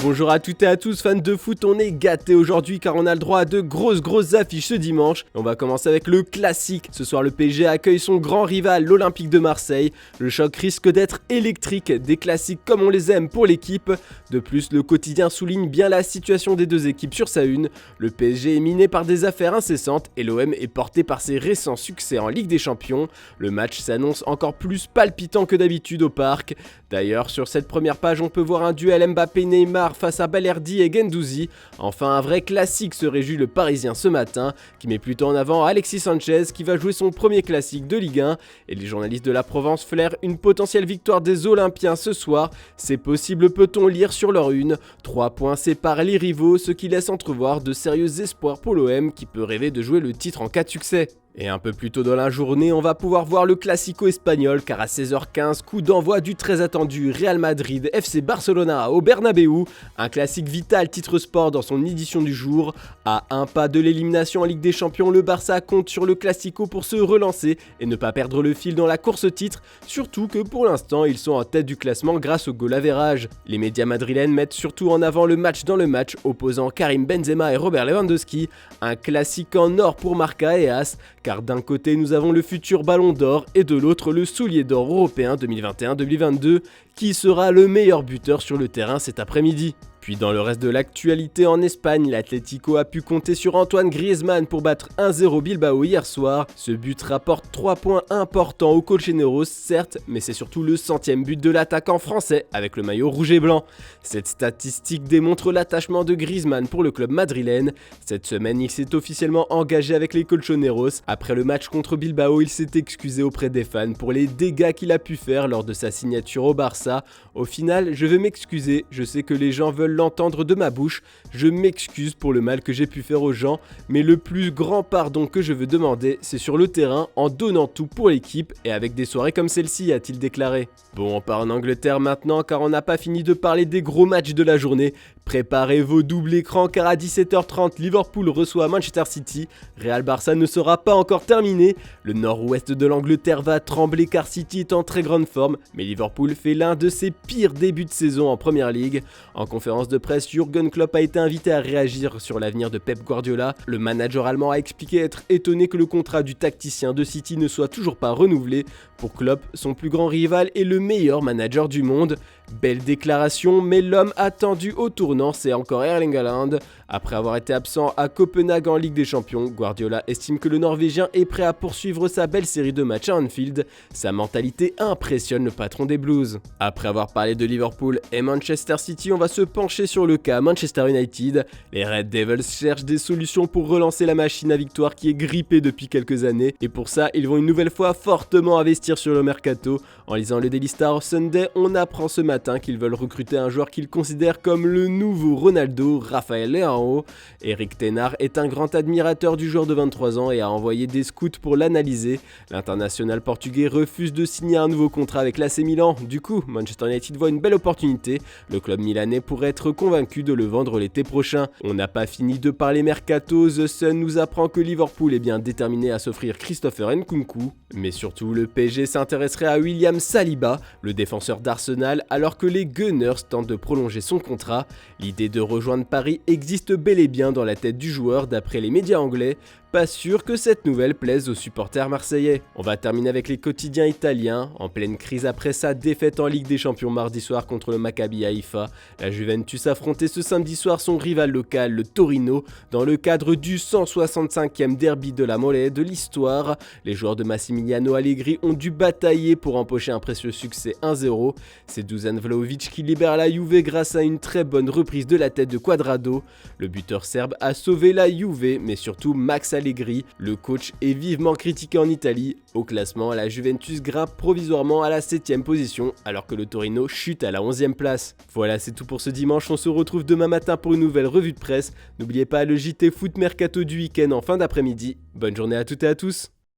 Bonjour à toutes et à tous, fans de foot, on est gâtés aujourd'hui car on a le droit à de grosses affiches ce dimanche. On va commencer avec le classique. Ce soir, le PSG accueille son grand rival, l'Olympique de Marseille. Le choc risque d'être électrique, des classiques comme on les aime pour l'équipe. De plus, le quotidien souligne bien la situation des deux équipes sur sa une. Le PSG est miné par des affaires incessantes et l'OM est porté par ses récents succès en Ligue des Champions. Le match s'annonce encore plus palpitant que d'habitude au parc. D'ailleurs, sur cette première page, on peut voir un duel Mbappé-Neymar face à Balerdi et Guendouzi. Enfin, un vrai classique se réjouit le Parisien ce matin, qui met plutôt en avant Alexis Sanchez qui va jouer son premier classique de Ligue 1. Et les journalistes de la Provence flairent une potentielle victoire des Olympiens ce soir. C'est possible, peut-on lire sur leur une. 3 points séparent les rivaux, ce qui laisse entrevoir de sérieux espoirs pour l'OM qui peut rêver de jouer le titre en cas de succès. Et un peu plus tôt dans la journée, on va pouvoir voir le Classico espagnol car à 16h15, coup d'envoi du très attendu Real Madrid FC Barcelona au Bernabéu, un classique vital titre sport dans son édition du jour. À un pas de l'élimination en Ligue des Champions, le Barça compte sur le Classico pour se relancer et ne pas perdre le fil dans la course au titre, surtout que pour l'instant ils sont en tête du classement grâce au goal average. Les médias madrilènes mettent surtout en avant le match dans le match opposant Karim Benzema et Robert Lewandowski, un classique en or pour Marca et As. Car d'un côté nous avons le futur ballon d'or et de l'autre le soulier d'or européen 2021-2022 qui sera le meilleur buteur sur le terrain cet après-midi. Puis dans le reste de l'actualité en Espagne, l'Atlético a pu compter sur Antoine Griezmann pour battre 1-0 Bilbao hier soir. Ce but rapporte 3 points importants au Colchoneros, certes, mais c'est surtout le 100e but de l'attaquant français avec le maillot rouge et blanc. Cette statistique démontre l'attachement de Griezmann pour le club madrilène. Cette semaine, il s'est officiellement engagé avec les Colchoneros. Après le match contre Bilbao, il s'est excusé auprès des fans pour les dégâts qu'il a pu faire lors de sa signature au Barça. Au final, je veux m'excuser, je sais que les gens veulent l'entendre de ma bouche, je m'excuse pour le mal que j'ai pu faire aux gens, mais le plus grand pardon que je veux demander, c'est sur le terrain, en donnant tout pour l'équipe et avec des soirées comme celle-ci, a-t-il déclaré. Bon, on part en Angleterre maintenant car on n'a pas fini de parler des gros matchs de la journée. Préparez vos doubles écrans car à 17h30, Liverpool reçoit Manchester City. Real Barça ne sera pas encore terminé. Le nord-ouest de l'Angleterre va trembler car City est en très grande forme, mais Liverpool fait l'un de ses pires débuts de saison en Premier League. En conférence de presse, Jürgen Klopp a été invité à réagir sur l'avenir de Pep Guardiola. Le manager allemand a expliqué être étonné que le contrat du tacticien de City ne soit toujours pas renouvelé. Pour Klopp, son plus grand rival est le meilleur manager du monde. Belle déclaration, mais l'homme attendu au tournant, c'est encore Erling Haaland. Après avoir été absent à Copenhague en Ligue des Champions, Guardiola estime que le Norvégien est prêt à poursuivre sa belle série de matchs à Anfield. Sa mentalité impressionne le patron des Blues. Après avoir parlé de Liverpool et Manchester City, on va se pencher sur le cas Manchester United. Les Red Devils cherchent des solutions pour relancer la machine à victoire qui est grippée depuis quelques années. Et pour ça, ils vont une nouvelle fois fortement investir sur le mercato. En lisant le Daily Star Sunday, on apprend ce matin qu'ils veulent recruter un joueur qu'ils considèrent comme le nouveau Ronaldo, Raphaël Leao. Eric Tenard est un grand admirateur du joueur de 23 ans et a envoyé des scouts pour l'analyser. L'international portugais refuse de signer un nouveau contrat avec l'AC Milan. Du coup, Manchester United voit une belle opportunité. Le club milanais pourrait être convaincu de le vendre l'été prochain. On n'a pas fini de parler mercato. The Sun nous apprend que Liverpool est bien déterminé à s'offrir Christopher Nkunku. Mais surtout, le PSG s'intéresserait à William Saliba, le défenseur d'Arsenal, alors que les Gunners tentent de prolonger son contrat. L'idée de rejoindre Paris existe bel et bien dans la tête du joueur d'après les médias anglais. Pas sûr que cette nouvelle plaise aux supporters marseillais. On va terminer avec les quotidiens italiens. En pleine crise après sa défaite en Ligue des Champions mardi soir contre le Maccabi Haïfa, la Juventus affrontait ce samedi soir son rival local, le Torino, dans le cadre du 165e derby de la Mole de l'histoire. Les joueurs de Massimiliano Allegri ont dû batailler pour empocher un précieux succès 1-0. C'est Dusan Vlahovic qui libère la Juve grâce à une très bonne reprise de la tête de Quadrado. Le buteur serbe a sauvé la Juve, mais surtout Max Allegri, le coach, est vivement critiqué en Italie. Au classement, la Juventus grimpe provisoirement à la 7e position, alors que le Torino chute à la 11e place. Voilà, c'est tout pour ce dimanche, on se retrouve demain matin pour une nouvelle revue de presse. N'oubliez pas le JT Foot Mercato du week-end en fin d'après-midi. Bonne journée à toutes et à tous.